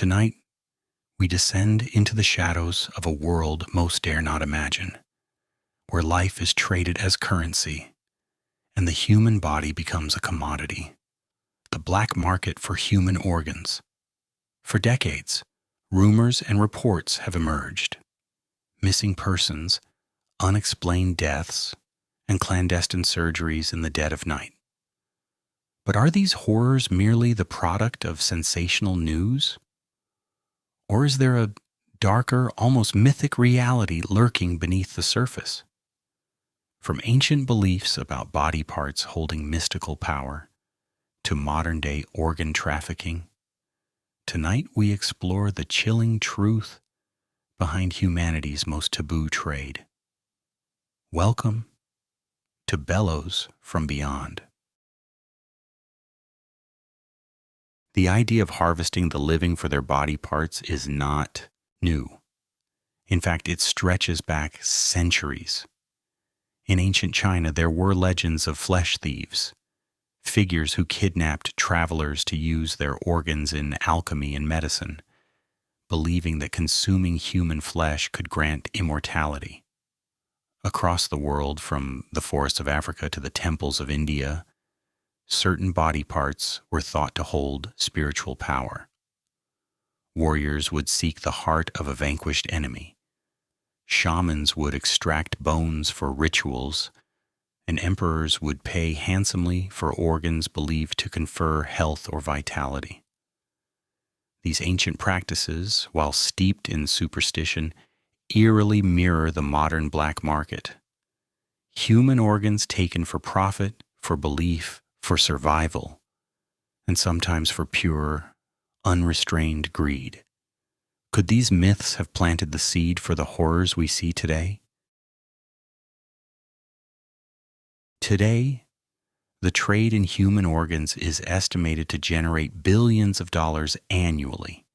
Tonight, we descend into the shadows of a world most dare not imagine, where life is traded as currency and the human body becomes a commodity, the black market for human organs. For decades, rumors and reports have emerged. Missing persons, unexplained deaths, and clandestine surgeries in the dead of night. But are these horrors merely the product of sensational news? Or is there a darker, almost mythic reality lurking beneath the surface? From ancient beliefs about body parts holding mystical power to modern-day organ trafficking, tonight we explore the chilling truth behind humanity's most taboo trade. Welcome to Bellows From Beyond. The idea of harvesting the living for their body parts is not new. In fact, it stretches back centuries. In ancient China, there were legends of flesh thieves, figures who kidnapped travelers to use their organs in alchemy and medicine, believing that consuming human flesh could grant immortality. Across the world, from the forests of Africa to the temples of India, certain body parts were thought to hold spiritual power. Warriors would seek the heart of a vanquished enemy. Shamans would extract bones for rituals, and emperors would pay handsomely for organs believed to confer health or vitality. These ancient practices, while steeped in superstition, eerily mirror the modern black market. Human organs taken for profit, for belief, for survival, and sometimes for pure, unrestrained greed. Could these myths have planted the seed for the horrors we see today? Today, the trade in human organs is estimated to generate billions of dollars annually,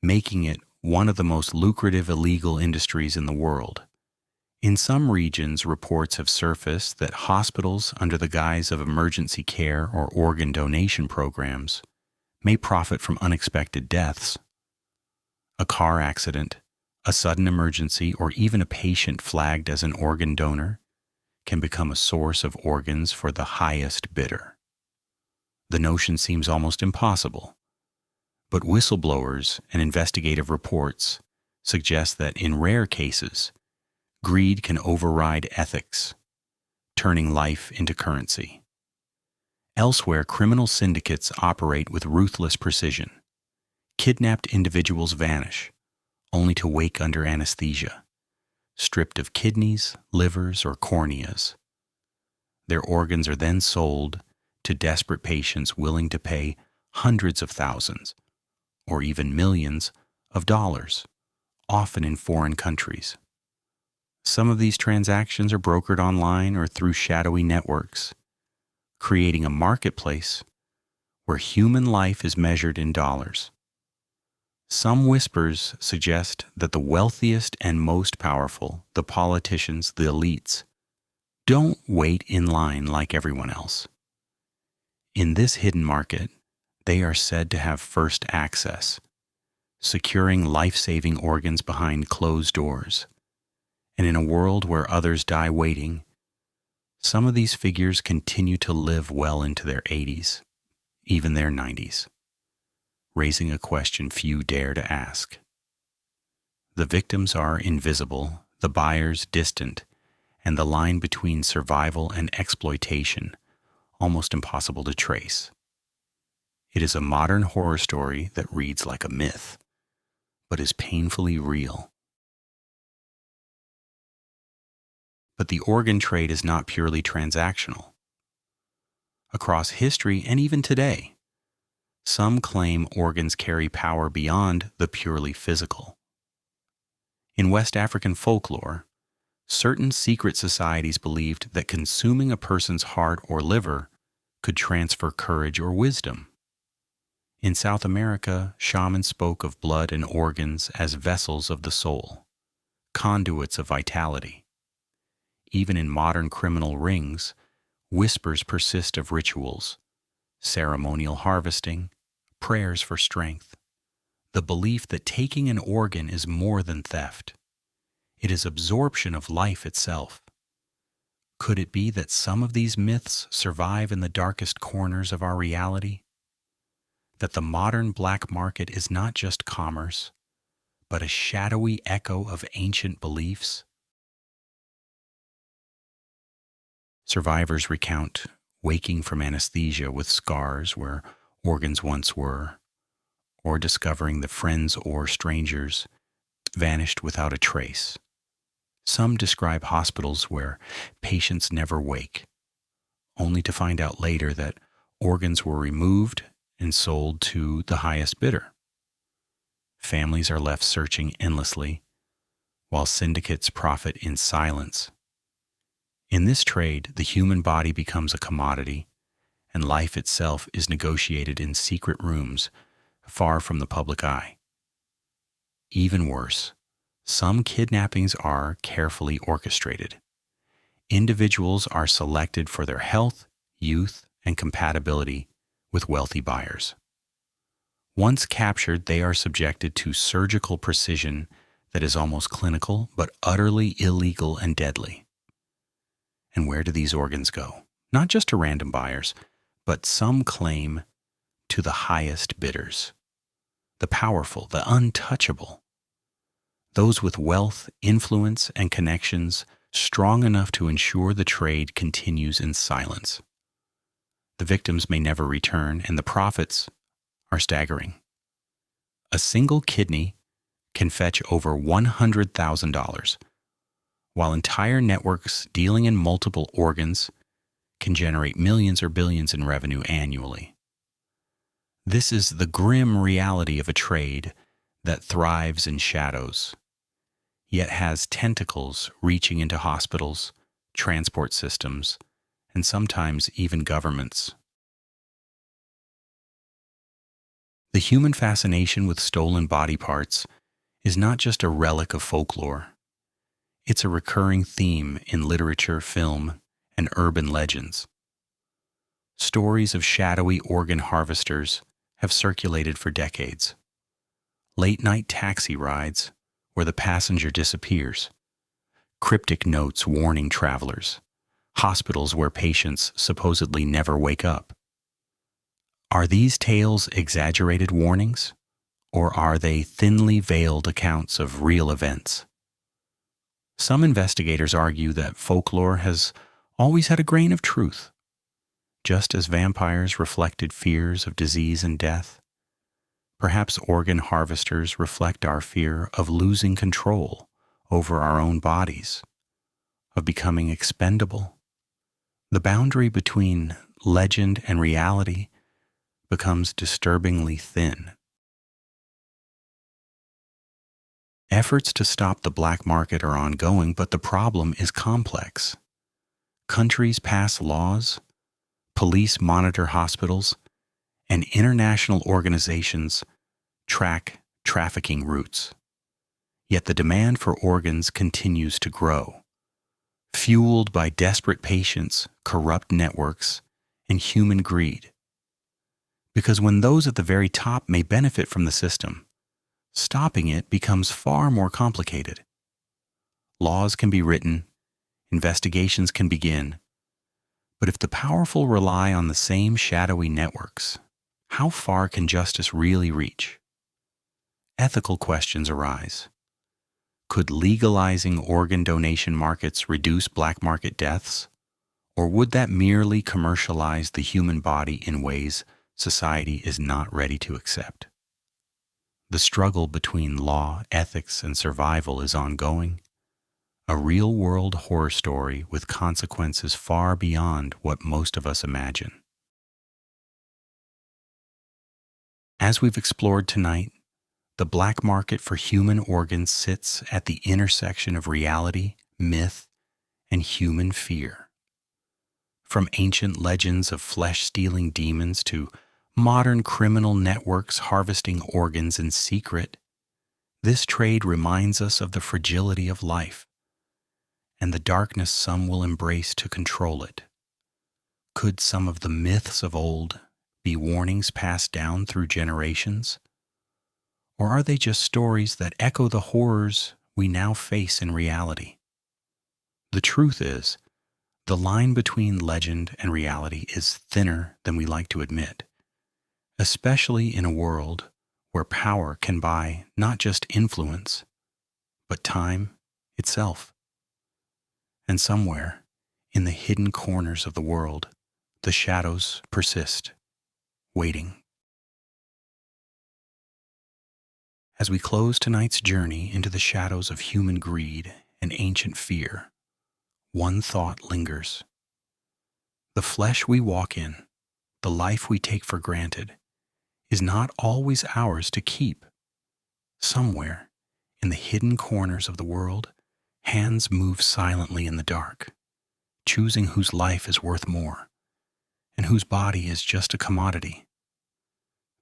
making it one of the most lucrative illegal industries in the world. In some regions, reports have surfaced that hospitals, under the guise of emergency care or organ donation programs, may profit from unexpected deaths. A car accident, a sudden emergency, or even a patient flagged as an organ donor can become a source of organs for the highest bidder. The notion seems almost impossible, but whistleblowers and investigative reports suggest that in rare cases, greed can override ethics, turning life into currency. Elsewhere, criminal syndicates operate with ruthless precision. Kidnapped individuals vanish, only to wake under anesthesia, stripped of kidneys, livers, or corneas. Their organs are then sold to desperate patients willing to pay hundreds of thousands, or even millions, of dollars, often in foreign countries. Some of these transactions are brokered online or through shadowy networks, creating a marketplace where human life is measured in dollars. Some whispers suggest that the wealthiest and most powerful, the politicians, the elites, don't wait in line like everyone else. In this hidden market, they are said to have first access, securing life-saving organs behind closed doors. And in a world where others die waiting, some of these figures continue to live well into their 80s, even their 90s, raising a question few dare to ask. The victims are invisible, the buyers distant, and the line between survival and exploitation almost impossible to trace. It is a modern horror story that reads like a myth, but is painfully real. But the organ trade is not purely transactional. Across history and even today, some claim organs carry power beyond the purely physical. In West African folklore, certain secret societies believed that consuming a person's heart or liver could transfer courage or wisdom. In South America, shamans spoke of blood and organs as vessels of the soul, conduits of vitality. Even in modern criminal rings, whispers persist of rituals, ceremonial harvesting, prayers for strength. the belief that taking an organ is more than theft. It is absorption of life itself. Could it be that some of these myths survive in the darkest corners of our reality? That the modern black market is not just commerce, but a shadowy echo of ancient beliefs? Survivors recount waking from anesthesia with scars where organs once were, or discovering that friends or strangers vanished without a trace. Some describe hospitals where patients never wake, only to find out later that organs were removed and sold to the highest bidder. Families are left searching endlessly, while syndicates profit in silence. In this trade, the human body becomes a commodity, and life itself is negotiated in secret rooms far from the public eye. Even worse, some kidnappings are carefully orchestrated. Individuals are selected for their health, youth, and compatibility with wealthy buyers. Once captured, they are subjected to surgical precision that is almost clinical, but utterly illegal and deadly. And where do these organs go? Not just to random buyers, but some claim to the highest bidders, the powerful, the untouchable, those with wealth, influence, and connections strong enough to ensure the trade continues in silence. The victims may never return, and the profits are staggering. A single kidney can fetch over $100,000, while entire networks dealing in multiple organs can generate millions or billions in revenue annually. This is the grim reality of a trade that thrives in shadows, yet has tentacles reaching into hospitals, transport systems, and sometimes even governments. The human fascination with stolen body parts is not just a relic of folklore. It's a recurring theme in literature, film, and urban legends. Stories of shadowy organ harvesters have circulated for decades. Late-night taxi rides where the passenger disappears, cryptic notes warning travelers, hospitals where patients supposedly never wake up. Are these tales exaggerated warnings, or are they thinly veiled accounts of real events? Some investigators argue that folklore has always had a grain of truth. Just as vampires reflected fears of disease and death, perhaps organ harvesters reflect our fear of losing control over our own bodies, of becoming expendable. The boundary between legend and reality becomes disturbingly thin. Efforts to stop the black market are ongoing, but the problem is complex. Countries pass laws, police monitor hospitals, and international organizations track trafficking routes. Yet the demand for organs continues to grow, fueled by desperate patients, corrupt networks, and human greed. Because when those at the very top may benefit from the system, stopping it becomes far more complicated. Laws can be written, investigations can begin, but if the powerful rely on the same shadowy networks, how far can justice really reach? Ethical questions arise. Could legalizing organ donation markets reduce black market deaths, or would that merely commercialize the human body in ways society is not ready to accept? The struggle between law, ethics, and survival is ongoing, a real-world horror story with consequences far beyond what most of us imagine. As we've explored tonight, the black market for human organs sits at the intersection of reality, myth, and human fear. From ancient legends of flesh-stealing demons to modern criminal networks harvesting organs in secret, this trade reminds us of the fragility of life and the darkness some will embrace to control it. Could some of the myths of old be warnings passed down through generations? Or are they just stories that echo the horrors we now face in reality? The truth is, the line between legend and reality is thinner than we like to admit, especially in a world where power can buy not just influence, but time itself. And somewhere, in the hidden corners of the world, the shadows persist, waiting. As we close tonight's journey into the shadows of human greed and ancient fear, one thought lingers. The flesh we walk in, the life we take for granted, is not always ours to keep. Somewhere, in the hidden corners of the world, hands move silently in the dark, choosing whose life is worth more, and whose body is just a commodity.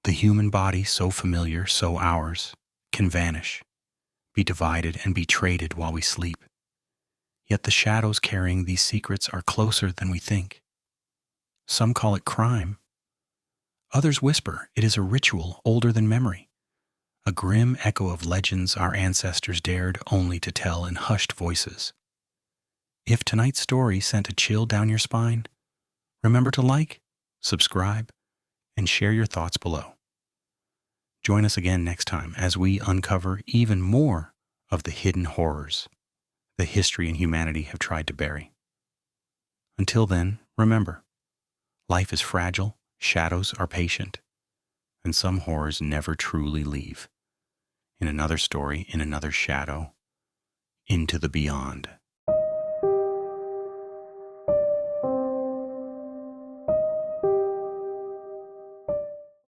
The human body, so familiar, so ours, can vanish, be divided and be traded while we sleep. Yet the shadows carrying these secrets are closer than we think. Some call it crime. Others whisper it is a ritual older than memory, a grim echo of legends our ancestors dared only to tell in hushed voices. If tonight's story sent a chill down your spine, remember to like, subscribe, and share your thoughts below. Join us again next time as we uncover even more of the hidden horrors that history and humanity have tried to bury. Until then, remember, life is fragile, shadows are patient, and some horrors never truly leave. In another story, in another shadow, into the beyond.